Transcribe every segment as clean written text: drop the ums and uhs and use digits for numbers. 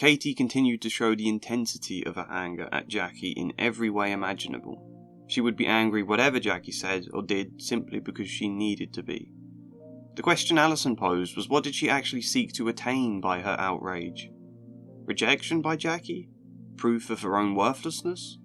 Katie continued to show the intensity of her anger at Jackie in every way imaginable. She would be angry whatever Jackie said or did simply because she needed to be. The question Alison posed was, what did she actually seek to attain by her outrage? Rejection by Jackie? Proof of her own worthlessness?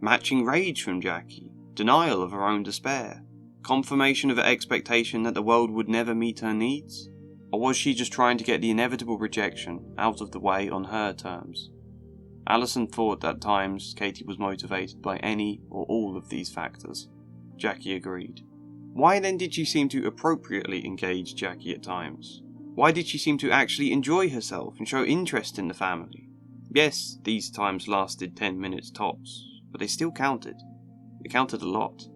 Matching rage from Jackie? Denial of her own despair? Confirmation of her expectation that the world would never meet her needs? Or was she just trying to get the inevitable rejection out of the way on her terms? Alison thought that at times Katie was motivated by any or all of these factors. Jackie agreed. Why then did she seem to appropriately engage Jackie at times? Why did she seem to actually enjoy herself and show interest in the family? Yes, these times lasted 10 minutes tops, but they still counted. It counted a lot.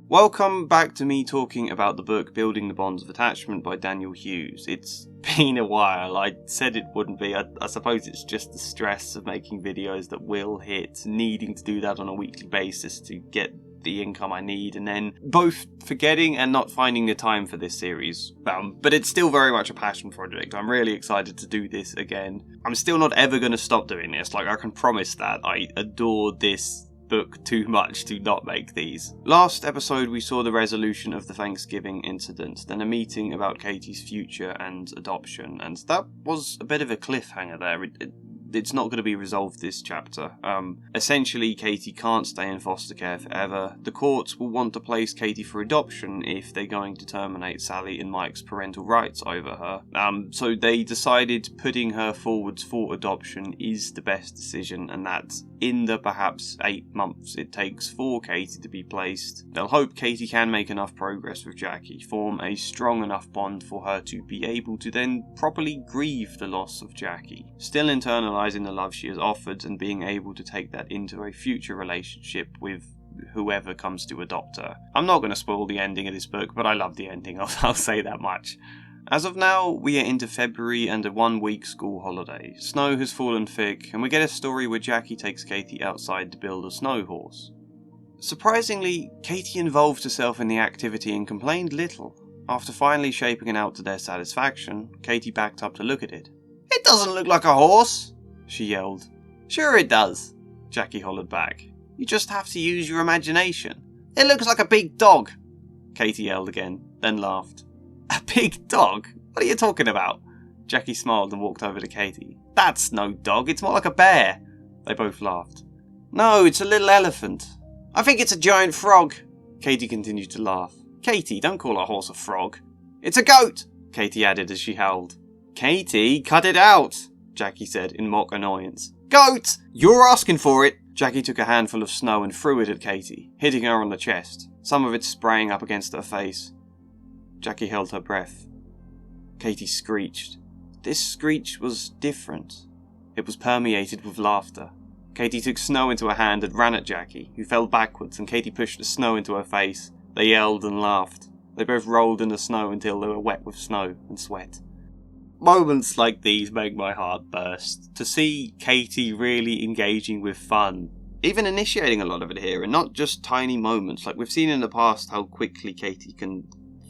Welcome back to me talking about the book Building the Bonds of Attachment by Daniel Hughes. It's been a while. I said it wouldn't be. I suppose it's just the stress of making videos that will hit, needing to do that on a weekly basis to get the income I need, and then both forgetting and not finding the time for this series. But it's still very much a passion project. I'm really excited to do this again. I'm still not ever going to stop doing this. Like, I can promise that. I adore this book too much to not make these. Last episode we saw the resolution of the Thanksgiving incident, then a meeting about Katie's future and adoption, and that was a bit of a cliffhanger there. It's not going to be resolved this chapter. Essentially, Katie can't stay in foster care forever. The courts will want to place Katie for adoption if they're going to terminate Sally and Mike's parental rights over her. So they decided putting her forwards for adoption is the best decision, and that in the perhaps 8 months it takes for Katie to be placed, they'll hope Katie can make enough progress with Jackie, form a strong enough bond for her to be able to then properly grieve the loss of Jackie, still internalising the love she has offered and being able to take that into a future relationship with whoever comes to adopt her. I'm not going to spoil the ending of this book, but I love the ending, I'll say that much. As of now, we are into February and a 1-week school holiday. Snow has fallen thick, and we get a story where Jackie takes Katie outside to build a snow horse. Surprisingly, Katie involved herself in the activity and complained little. After finally shaping it out to their satisfaction, Katie backed up to look at it. "It doesn't look like a horse," she yelled. "Sure it does," Jackie hollered back. "You just have to use your imagination. It looks like a big dog," Katie yelled again, then laughed. "A big dog? What are you talking about?" Jackie smiled and walked over to Katie. "That's no dog, it's more like a bear." They both laughed. "No, it's a little elephant." "I think it's a giant frog." Katie continued to laugh. "Katie, don't call a horse a frog." "It's a goat," Katie added as she howled. "Katie, cut it out," Jackie said in mock annoyance. "Goat! You're asking for it." Jackie took a handful of snow and threw it at Katie, hitting her on the chest, some of it spraying up against her face. Jackie held her breath. Katie screeched. This screech was different. It was permeated with laughter. Katie took snow into her hand and ran at Jackie, who fell backwards, and Katie pushed the snow into her face. They yelled and laughed. They both rolled in the snow until they were wet with snow and sweat. Moments like these make my heart burst. To see Katie really engaging with fun, even initiating a lot of it here, and not just tiny moments. Like we've seen in the past how quickly Katie can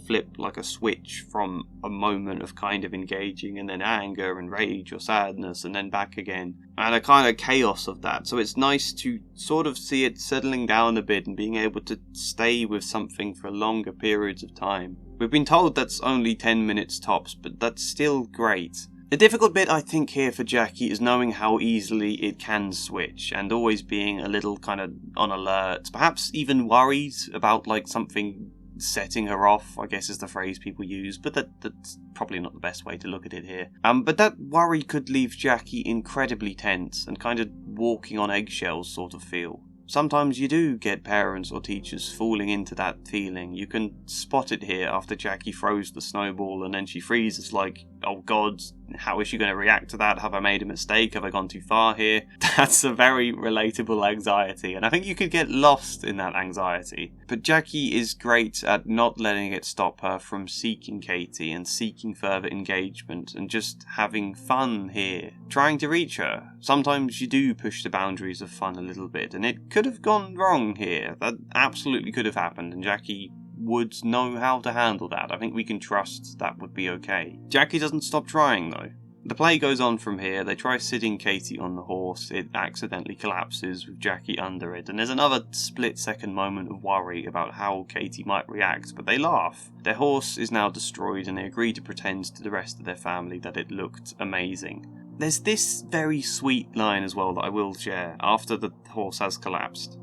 flip like a switch from a moment of kind of engaging and then anger and rage or sadness and then back again, and a kind of chaos of that. So it's nice to sort of see it settling down a bit and being able to stay with something for longer periods of time. We've been told that's only 10 minutes tops, but that's still great. The difficult bit I think here for Jackie is knowing how easily it can switch and always being a little kind of on alert, perhaps even worried about like something setting her off, I guess is the phrase people use, but that's probably not the best way to look at it here. But that worry could leave Jackie incredibly tense and kind of walking on eggshells sort of feel. Sometimes you do get parents or teachers falling into that feeling. You can spot it here after Jackie throws the snowball and then she freezes like, oh god, how is she going to react to that? Have I made a mistake? Have I gone too far here? That's a very relatable anxiety, and I think you could get lost in that anxiety. But Jackie is great at not letting it stop her from seeking Katie and seeking further engagement and just having fun here, trying to reach her. Sometimes you do push the boundaries of fun a little bit, and it could have gone wrong here. That absolutely could have happened, and Jackie would know how to handle that. I think we can trust that would be okay. Jackie doesn't stop trying though. The play goes on from here. They try sitting Katie on the horse. It accidentally collapses with Jackie under it, and there's another split-second moment of worry about how Katie might react, but they laugh. Their horse is now destroyed, and they agree to pretend to the rest of their family that it looked amazing. There's this very sweet line as well that I will share after the horse has collapsed.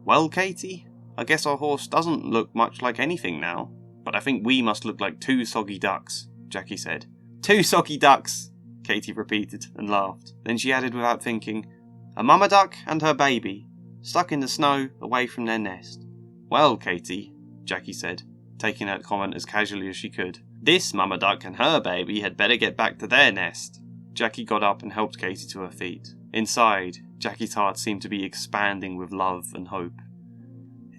"Well, Katie, I guess our horse doesn't look much like anything now, but I think we must look like 2 soggy ducks," Jackie said. "2 soggy ducks," Katie repeated and laughed. Then she added without thinking, "A mama duck and her baby, stuck in the snow away from their nest." "Well, Katie," Jackie said, taking that comment as casually as she could, "this mama duck and her baby had better get back to their nest." Jackie got up and helped Katie to her feet. Inside, Jackie's heart seemed to be expanding with love and hope.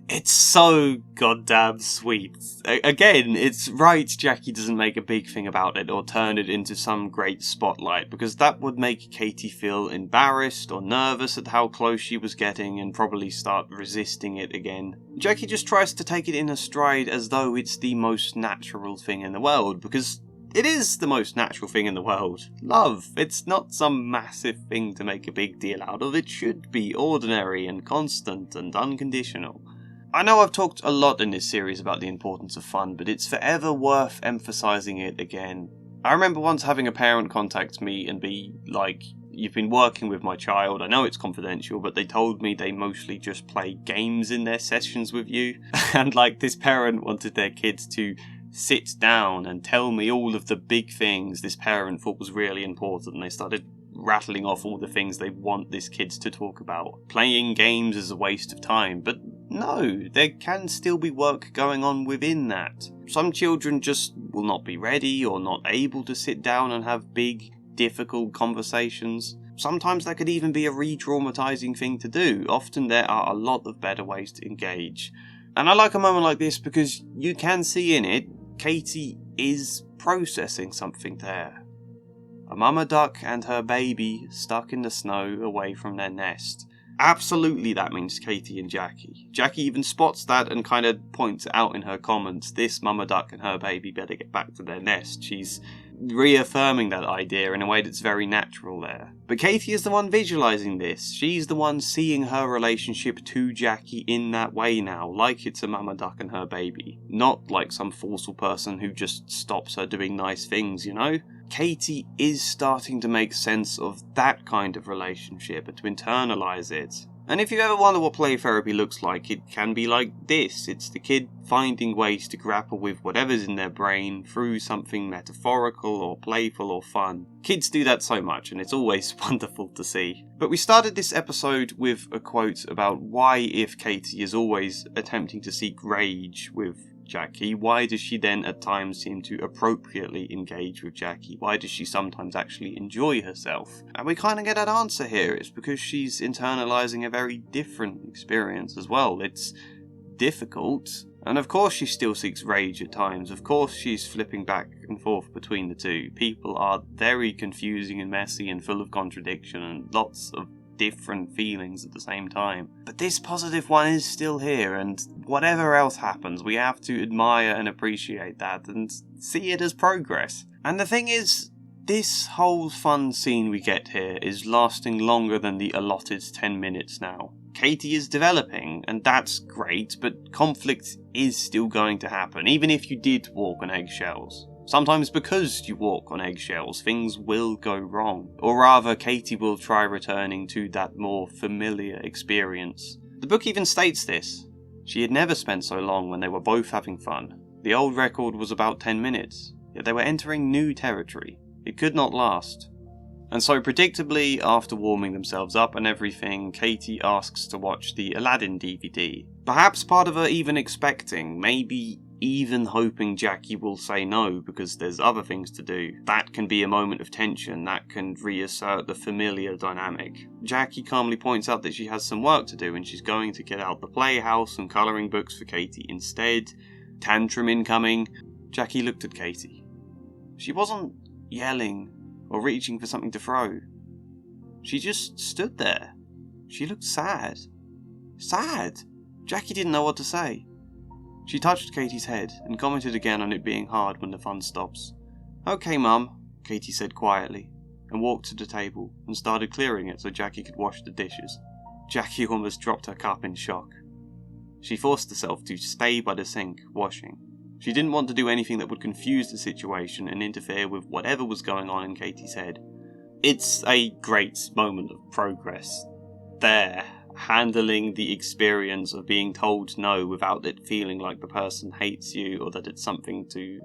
It's so goddamn sweet. Again, it's right Jackie doesn't make a big thing about it or turn it into some great spotlight, because that would make Katie feel embarrassed or nervous at how close she was getting and probably start resisting it again. Jackie just tries to take it in a stride as though it's the most natural thing in the world, because it is the most natural thing in the world. Love. It's not some massive thing to make a big deal out of. It should be ordinary and constant and unconditional. I know I've talked a lot in this series about the importance of fun, but it's forever worth emphasising it again. I remember once having a parent contact me and be like, "You've been working with my child, I know it's confidential, but they told me they mostly just play games in their sessions with you." And like, this parent wanted their kids to sit down and tell me all of the big things this parent thought was really important, and they started rattling off all the things they want this kids to talk about. Playing games is a waste of time, but no, there can still be work going on within that. Some children just will not be ready or not able to sit down and have big, difficult conversations. Sometimes that could even be a re-traumatizing thing to do. Often there are a lot of better ways to engage. And I like a moment like this because you can see in it, Katie is processing something there. A mama duck and her baby stuck in the snow away from their nest. Absolutely that means Katie and Jackie. Jackie even spots that and kind of points it out in her comments. This mama duck and her baby better get back to their nest. She's reaffirming that idea in a way that's very natural there. But Katie is the one visualising this. She's the one seeing her relationship to Jackie in that way now, like it's a mama duck and her baby. Not like some forceful person who just stops her doing nice things, you know? Katie is starting to make sense of that kind of relationship and to internalise it. And if you ever wonder what play therapy looks like, it can be like this. It's the kid finding ways to grapple with whatever's in their brain through something metaphorical or playful or fun. Kids do that so much, and it's always wonderful to see. But we started this episode with a quote about why, if Katie is always attempting to seek rage with Jackie, why does she then at times seem to appropriately engage with Jackie? Why does she sometimes actually enjoy herself? And we kind of get that answer here. It's because she's internalising a very different experience as well. It's difficult, and of course she still seeks rage at times. Of course she's flipping back and forth between the two. People are very confusing and messy and full of contradiction and lots of different feelings at the same time. But this positive one is still here, and whatever else happens, we have to admire and appreciate that and see it as progress. And the thing is, this whole fun scene we get here is lasting longer than the allotted 10 minutes now. Katie is developing, and that's great, but conflict is still going to happen, even if you did walk on eggshells. Sometimes because you walk on eggshells, things will go wrong. Or rather, Katie will try returning to that more familiar experience. The book even states this. She had never spent so long when they were both having fun. The old record was about 10 minutes, yet they were entering new territory. It could not last. And so predictably, after warming themselves up and everything, Katie asks to watch the Aladdin DVD. Perhaps part of her even expecting, maybe even hoping Jackie will say no because there's other things to do. That can be a moment of tension, that can reassert the familiar dynamic. Jackie calmly points out that she has some work to do and she's going to get out the playhouse and colouring books for Katie instead. Tantrum incoming. Jackie looked at Katie. She wasn't yelling or reaching for something to throw. She just stood there. She looked sad. Sad! Jackie didn't know what to say. She touched Katie's head and commented again on it being hard when the fun stops. "Okay, Mum, Katie said quietly, and walked to the table and started clearing it so Jackie could wash the dishes. Jackie almost dropped her cup in shock. She forced herself to stay by the sink, washing. She didn't want to do anything that would confuse the situation and interfere with whatever was going on in Katie's head. It's a great moment of progress. There, handling the experience of being told no without it feeling like the person hates you or that it's something to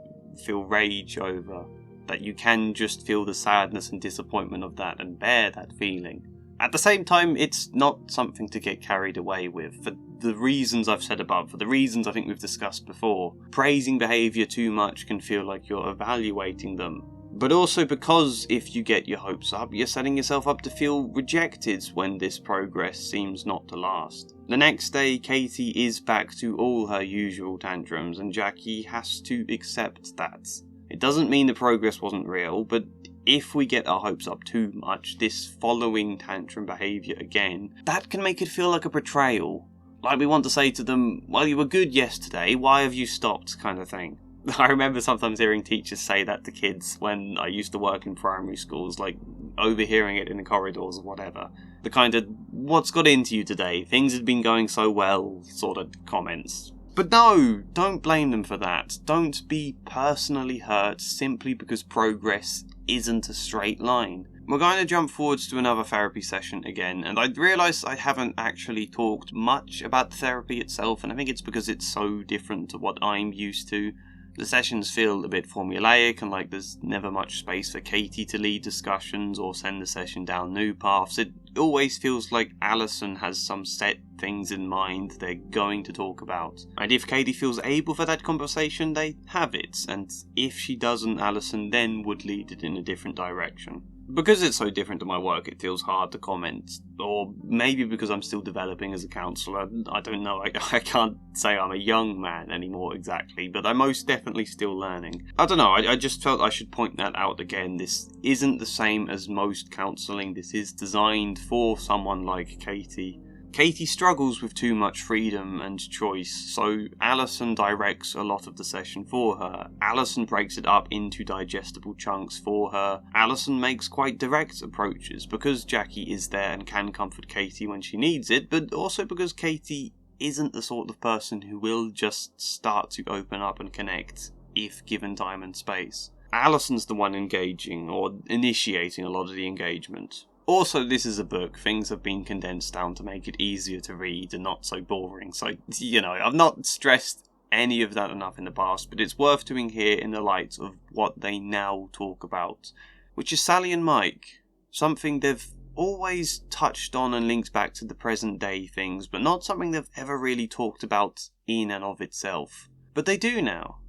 feel rage over. That you can just feel the sadness and disappointment of that and bear that feeling. At the same time, it's not something to get carried away with. For the reasons I've said above, for the reasons I think we've discussed before, praising behaviour too much can feel like you're evaluating them. But also because if you get your hopes up, you're setting yourself up to feel rejected when this progress seems not to last. The next day, Katie is back to all her usual tantrums, and Jackie has to accept that. It doesn't mean the progress wasn't real, but if we get our hopes up too much, this following tantrum behaviour again, that can make it feel like a betrayal. Like we want to say to them, well, you were good yesterday, why have you stopped, kind of thing. I remember sometimes hearing teachers say that to kids when I used to work in primary schools, like overhearing it in the corridors or whatever. The kind of, what's got into you today? Things had been going so well sort of comments. But no, don't blame them for that. Don't be personally hurt simply because progress isn't a straight line. We're going to jump forwards to another therapy session again, and I realise I haven't actually talked much about the therapy itself, and I think it's because it's so different to what I'm used to. The sessions feel a bit formulaic and like there's never much space for Katie to lead discussions or send the session down new paths. It always feels like Alison has some set things in mind they're going to talk about. And if Katie feels able for that conversation, they have it. And if she doesn't, Alison then would lead it in a different direction. Because it's so different to my work, it feels hard to comment. Or maybe because I'm still developing as a counsellor. I don't know, I can't say I'm a young man anymore exactly, but I'm most definitely still learning. I don't know, I just felt I should point that out again. This isn't the same as most counselling. This is designed for someone like Katie. Katie struggles with too much freedom and choice, so Alison directs a lot of the session for her. Alison breaks it up into digestible chunks for her. Alison makes quite direct approaches because Jackie is there and can comfort Katie when she needs it, but also because Katie isn't the sort of person who will just start to open up and connect if given time and space. Alison's the one engaging or initiating a lot of the engagement. Also, this is a book. Things have been condensed down to make it easier to read and not so boring. So, I've not stressed any of that enough in the past, but it's worth doing here in the light of what they now talk about, which is Sally and Mike. Something they've always touched on and linked back to the present day things, but not something they've ever really talked about in and of itself. But they do now.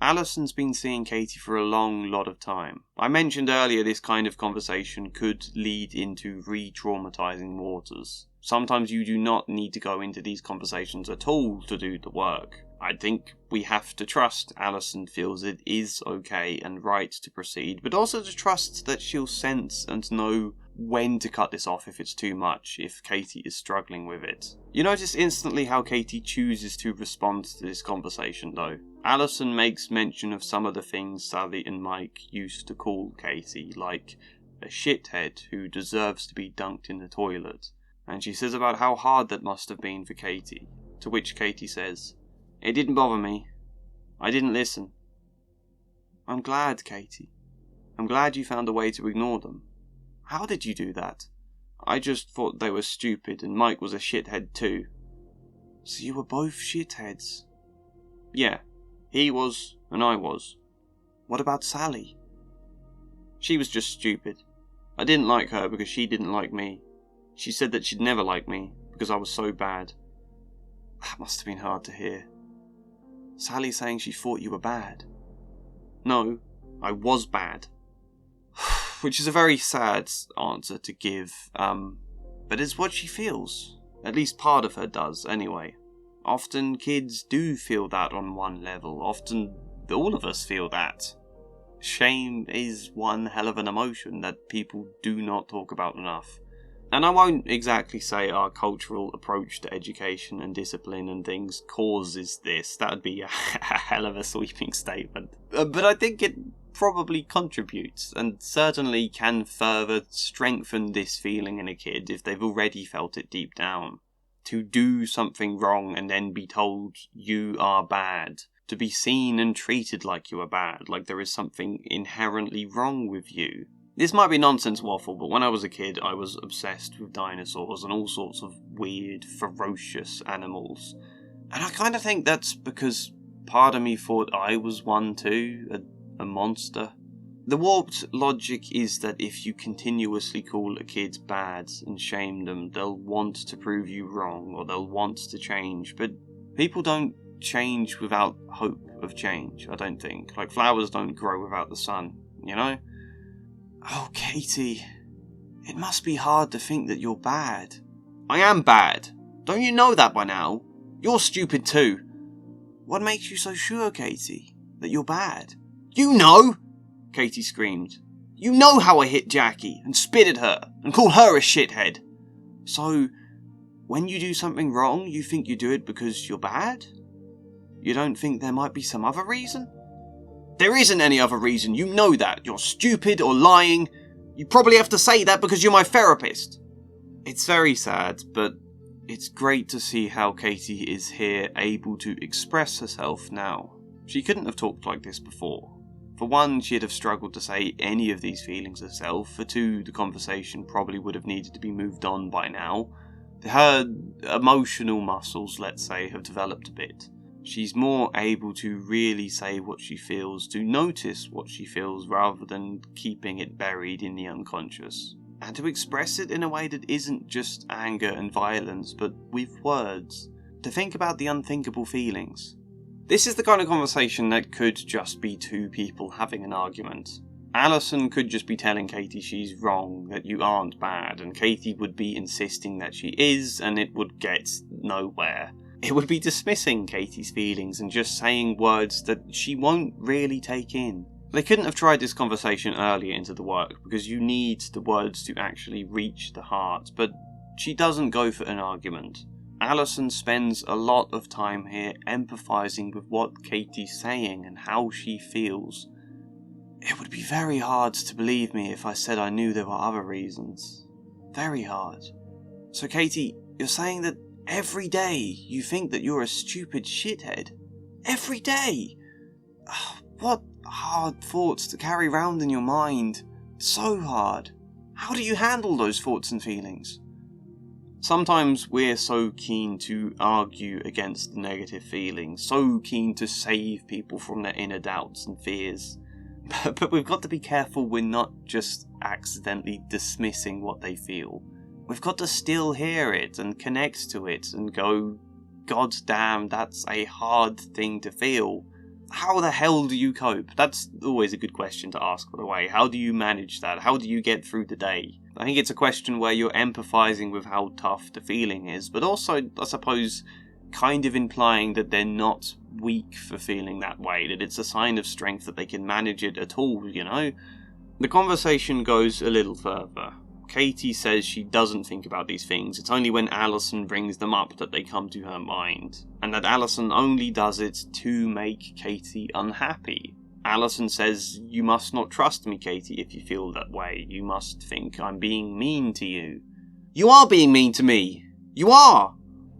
Alison's been seeing Katie for a long lot of time. I mentioned earlier this kind of conversation could lead into re-traumatizing waters. Sometimes you do not need to go into these conversations at all to do the work. I think we have to trust Alison feels it is okay and right to proceed, but also to trust that she'll sense and know when to cut this off if it's too much, if Katie is struggling with it. You notice instantly how Katie chooses to respond to this conversation though. Alison makes mention of some of the things Sally and Mike used to call Katie, like a shithead who deserves to be dunked in the toilet, and she says about how hard that must have been for Katie, to which Katie says, "It didn't bother me. I didn't listen." "I'm glad, Katie. I'm glad you found a way to ignore them. How did you do that?" "I just thought they were stupid and Mike was a shithead too." "So you were both shitheads?" "Yeah, he was and I was." "What about Sally?" "She was just stupid. I didn't like her because she didn't like me. She said that she'd never like me because I was so bad." "That must have been hard to hear. Sally saying she thought you were bad." "No, I was bad." Which is a very sad answer to give, but it's what she feels. At least part of her does, anyway. Often kids do feel that on one level. Often all of us feel that. Shame is one hell of an emotion that people do not talk about enough. And I won't exactly say our cultural approach to education and discipline and things causes this. That would be a hell of a sweeping statement. But I think it probably contributes, and certainly can further strengthen this feeling in a kid if they've already felt it deep down. To do something wrong and then be told you are bad. To be seen and treated like you are bad, like there is something inherently wrong with you. This might be nonsense waffle, but when I was a kid, I was obsessed with dinosaurs and all sorts of weird, ferocious animals. And I kind of think that's because part of me thought I was one too, a monster. The warped logic is that if you continuously call a kid bad and shame them, they'll want to prove you wrong, or they'll want to change, but people don't change without hope of change, I don't think. Like, flowers don't grow without the sun, you know? Oh, Katie, it must be hard to think that you're bad. I am bad. Don't you know that by now? You're stupid too. What makes you so sure, Katie, that you're bad? You know! Katie screamed. You know how I hit Jackie and spit at her and called her a shithead. So, when you do something wrong, you think you do it because you're bad? You don't think there might be some other reason? There isn't any other reason, you know that. You're stupid or lying. You probably have to say that because you're my therapist. It's very sad, but it's great to see how Katie is here able to express herself now. She couldn't have talked like this before. For one, she'd have struggled to say any of these feelings herself. For two, the conversation probably would have needed to be moved on by now. Her emotional muscles, let's say, have developed a bit. She's more able to really say what she feels, to notice what she feels rather than keeping it buried in the unconscious. And to express it in a way that isn't just anger and violence, but with words. To think about the unthinkable feelings. This is the kind of conversation that could just be two people having an argument. Alison could just be telling Katie she's wrong, that you aren't bad, and Katie would be insisting that she is, and it would get nowhere. It would be dismissing Katie's feelings and just saying words that she won't really take in. They couldn't have tried this conversation earlier into the work, because you need the words to actually reach the heart, but she doesn't go for an argument. Alison spends a lot of time here empathizing with what Katie's saying and how she feels. It would be very hard to believe me if I said I knew there were other reasons. Very hard. So Katie, you're saying that every day you think that you're a stupid shithead? Every day? What hard thoughts to carry around in your mind. So hard. How do you handle those thoughts and feelings? Sometimes we're so keen to argue against the negative feelings, so keen to save people from their inner doubts and fears. But we've got to be careful we're not just accidentally dismissing what they feel. We've got to still hear it and connect to it and go, God damn, that's a hard thing to feel. How the hell do you cope? That's always a good question to ask, by the way. How do you manage that? How do you get through the day? I think it's a question where you're empathizing with how tough the feeling is, but also, I suppose, kind of implying that they're not weak for feeling that way, that it's a sign of strength that they can manage it at all, you know? The conversation goes a little further. Katie says she doesn't think about these things, it's only when Alison brings them up that they come to her mind, and that Alison only does it to make Katie unhappy. Alison says, you must not trust me, Katie, if you feel that way. You must think I'm being mean to you. You are being mean to me! You are!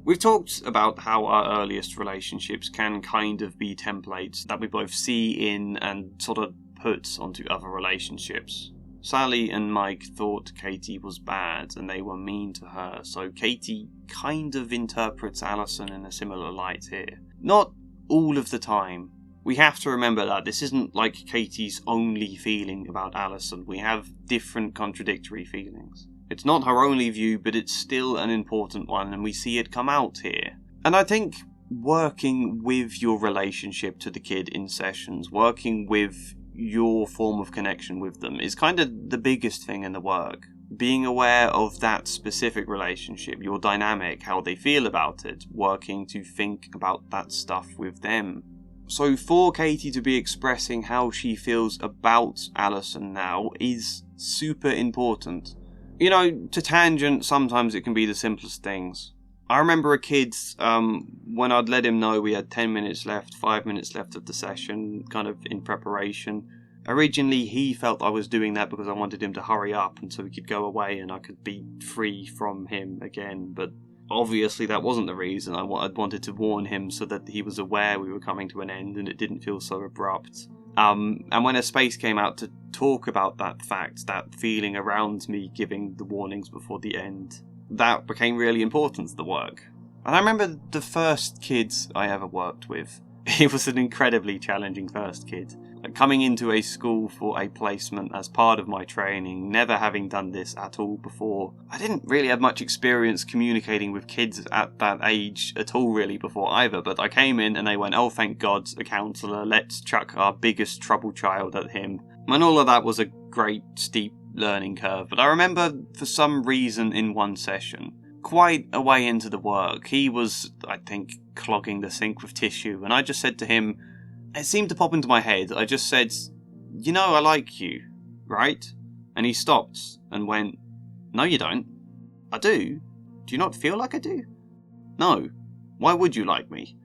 We've talked about how our earliest relationships can kind of be templates that we both see in and sort of put onto other relationships. Sally and Mike thought Katie was bad and they were mean to her, so Katie kind of interprets Alison in a similar light here. Not all of the time. We have to remember that this isn't like Katie's only feeling about Alison. We have different contradictory feelings. It's not her only view, but it's still an important one, and we see it come out here. And I think working with your relationship to the kid in sessions, working with your form of connection with them is kind of the biggest thing in the work. Being aware of that specific relationship, your dynamic, how they feel about it, working to think about that stuff with them. So for Katie to be expressing how she feels about Alison now is super important. You know, to tangent, sometimes it can be the simplest things. I remember a kid, when I'd let him know we had 10 minutes left, 5 minutes left of the session, kind of in preparation, Originally, he felt I was doing that because I wanted him to hurry up and so he could go away and I could be free from him again, but obviously that wasn't the reason. I wanted to warn him so that he was aware we were coming to an end and it didn't feel so abrupt. And when a space came out to talk about that fact, that feeling around me giving the warnings before the end, that became really important to the work. And I remember the first kids I ever worked with. It was an incredibly challenging first kid. Coming into a school for a placement as part of my training, never having done this at all before. I didn't really have much experience communicating with kids at that age at all really before either, but I came in and they went, oh thank God, a counsellor, let's chuck our biggest trouble child at him. And all of that was a great steep learning curve, but I remember for some reason in one session, quite a way into the work, he was, I think, clogging the sink with tissue, and I just said to him, it seemed to pop into my head, I just said, you know I like you, right? And he stopped and went, no you don't. I do. Do you not feel like I do? No. Why would you like me?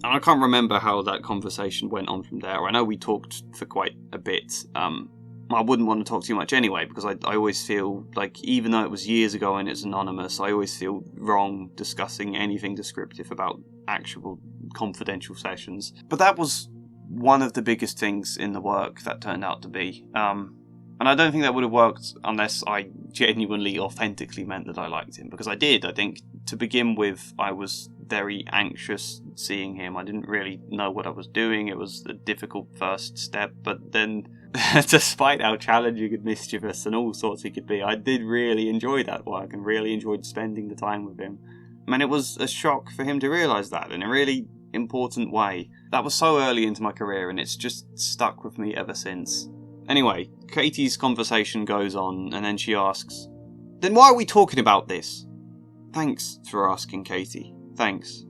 And I can't remember how that conversation went on from there. I know we talked for quite a bit. I wouldn't want to talk too much anyway, because I always feel like, even though it was years ago and it's anonymous, I always feel wrong discussing anything descriptive about actual confidential sessions. But that was one of the biggest things in the work that turned out to be. And I don't think that would have worked unless I genuinely, authentically meant that I liked him, because I did. I think, to begin with, I was very anxious seeing him. I didn't really know what I was doing. It was a difficult first step, but then, despite how challenging and mischievous and all sorts he could be, I did really enjoy that work and really enjoyed spending the time with him. I mean, it was a shock for him to realise that in a really important way. That was so early into my career and it's just stuck with me ever since. Anyway, Katie's conversation goes on and then she asks, then why are we talking about this? Thanks for asking, Katie. Thanks.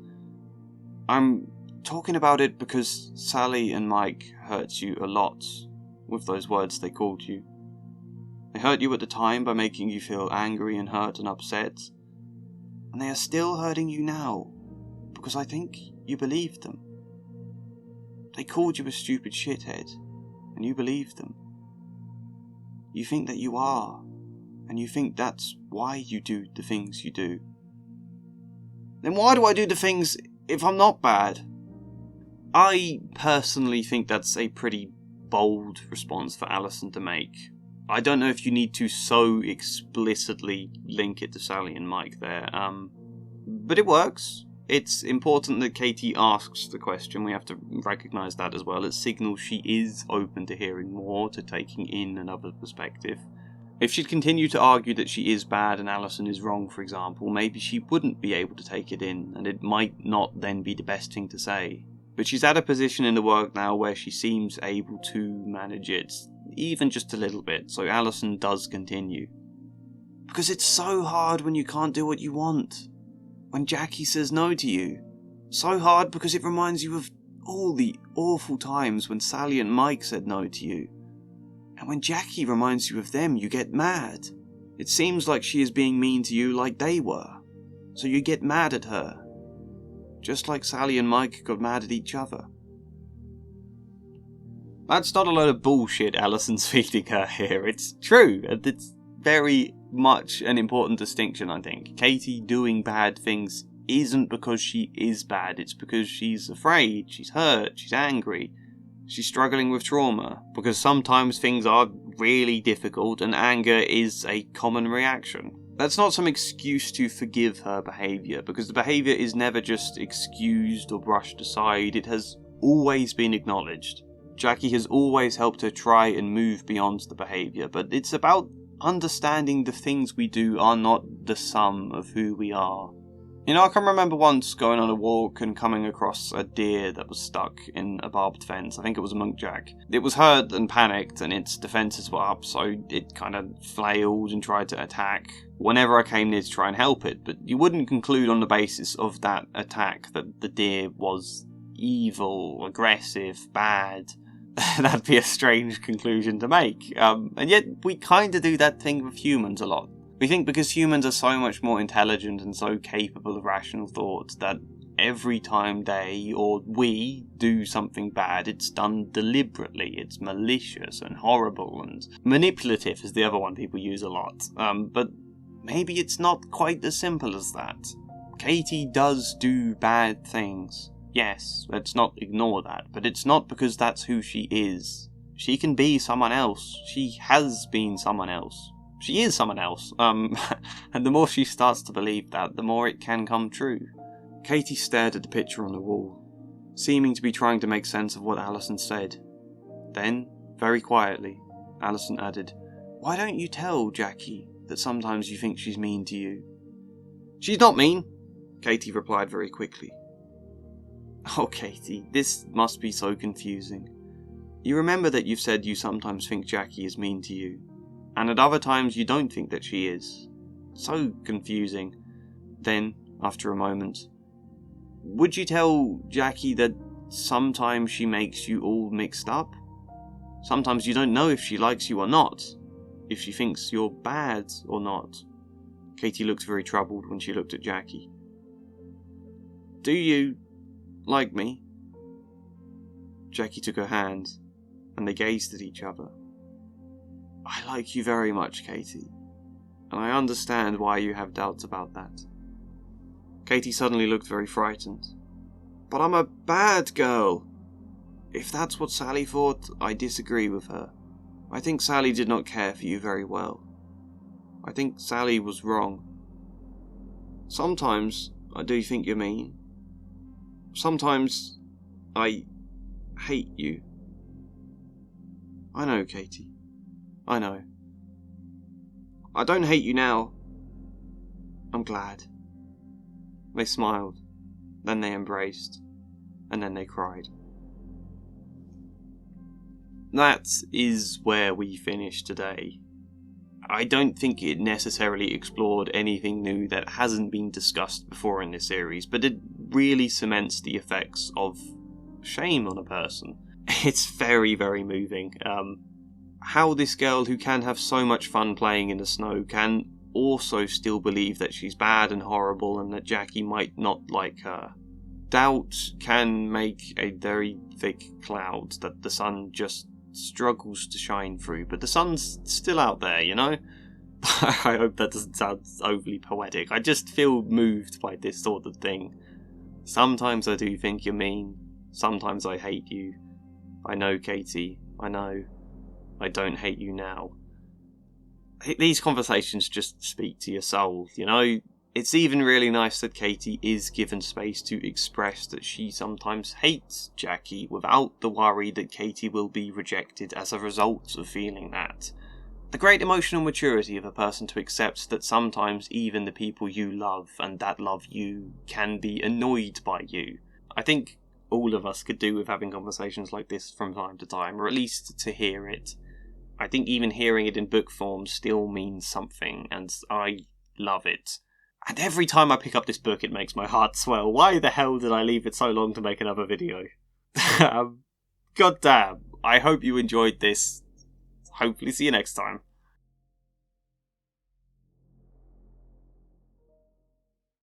I'm talking about it because Sally and Mike hurt you a lot with those words they called you. They hurt you at the time by making you feel angry and hurt and upset. And they are still hurting you now because I think you believed them. They called you a stupid shithead and you believed them. You think that you are, and you think that's why you do the things you do. Then why do I do the things if I'm not bad? I personally think that's a pretty bold response for Alison to make. I don't know if you need to so explicitly link it to Sally and Mike there, but it works. It's important that Katie asks the question. We have to recognise that as well. It signals she is open to hearing more, to taking in another perspective. If she'd continue to argue that she is bad and Alison is wrong, for example, maybe she wouldn't be able to take it in, and it might not then be the best thing to say. But she's at a position in the work now where she seems able to manage it, even just a little bit, so Alison does continue. Because it's so hard when you can't do what you want. When Jackie says no to you. So hard because it reminds you of all the awful times when Sally and Mike said no to you. And when Jackie reminds you of them, you get mad. It seems like she is being mean to you like they were. So you get mad at her. Just like Sally and Mike got mad at each other. That's not a load of bullshit Alison's feeding her here. It's true. It's very much an important distinction, I think. Katie doing bad things isn't because she is bad. It's because she's afraid, she's hurt, she's angry. She's struggling with trauma, because sometimes things are really difficult and anger is a common reaction. That's not some excuse to forgive her behaviour, because the behaviour is never just excused or brushed aside, it has always been acknowledged. Jackie has always helped her try and move beyond the behaviour, but it's about understanding the things we do are not the sum of who we are. You know, I can remember once going on a walk and coming across a deer that was stuck in a barbed fence. I think it was a muntjac. It was hurt and panicked and its defences were up, so it kind of flailed and tried to attack whenever I came near to try and help it. But you wouldn't conclude on the basis of that attack that the deer was evil, aggressive, bad. That'd be a strange conclusion to make. And yet we kind of do that thing with humans a lot. We think because humans are so much more intelligent and so capable of rational thought that every time they, or we, do something bad, it's done deliberately, it's malicious and horrible and manipulative is the other one people use a lot. But maybe it's not quite as simple as that. Katie does do bad things. Yes, let's not ignore that, but it's not because that's who she is. She can be someone else. She has been someone else. She is someone else. And the more she starts to believe that, the more it can come true. Katie stared at the picture on the wall, seeming to be trying to make sense of what Alison said. Then, very quietly, Alison added, "Why don't you tell Jackie that sometimes you think she's mean to you?" "She's not mean," Katie replied very quickly. "Oh, Katie, this must be so confusing. You remember that you've said you sometimes think Jackie is mean to you, and at other times you don't think that she is. So confusing." Then, after a moment, "Would you tell Jackie that sometimes she makes you all mixed up? Sometimes you don't know if she likes you or not, if she thinks you're bad or not." Katie looked very troubled when she looked at Jackie. "Do you like me?" Jackie took her hand, and they gazed at each other. "I like you very much, Katie, and I understand why you have doubts about that." Katie suddenly looked very frightened. "But I'm a bad girl. If that's what Sally thought, I disagree with her. I think Sally did not care for you very well. I think Sally was wrong. Sometimes I do think you're mean. Sometimes I hate you." "I know, Katie. I know. I don't hate you now. I'm glad." They smiled, then they embraced, and then they cried. That is where we finish today. I don't think it necessarily explored anything new that hasn't been discussed before in this series, but it really cements the effects of shame on a person. It's very, very moving. How this girl who can have so much fun playing in the snow can also still believe that she's bad and horrible and that Jackie might not like her. Doubt can make a very thick cloud that the sun just struggles to shine through, but the sun's still out there, you know? I hope that doesn't sound overly poetic. I just feel moved by this sort of thing. Sometimes I do think you're mean. Sometimes I hate you. I know, Katie. I know. I don't hate you now. These conversations just speak to your soul, you know? It's even really nice that Katie is given space to express that she sometimes hates Jackie without the worry that Katie will be rejected as a result of feeling that. The great emotional maturity of a person to accept that sometimes even the people you love and that love you can be annoyed by you. I think all of us could do with having conversations like this from time to time, or at least to hear it. I think even hearing it in book form still means something, and I love it. And every time I pick up this book, it makes my heart swell. Why the hell did I leave it so long to make another video? God damn. I hope you enjoyed this. Hopefully see you next time.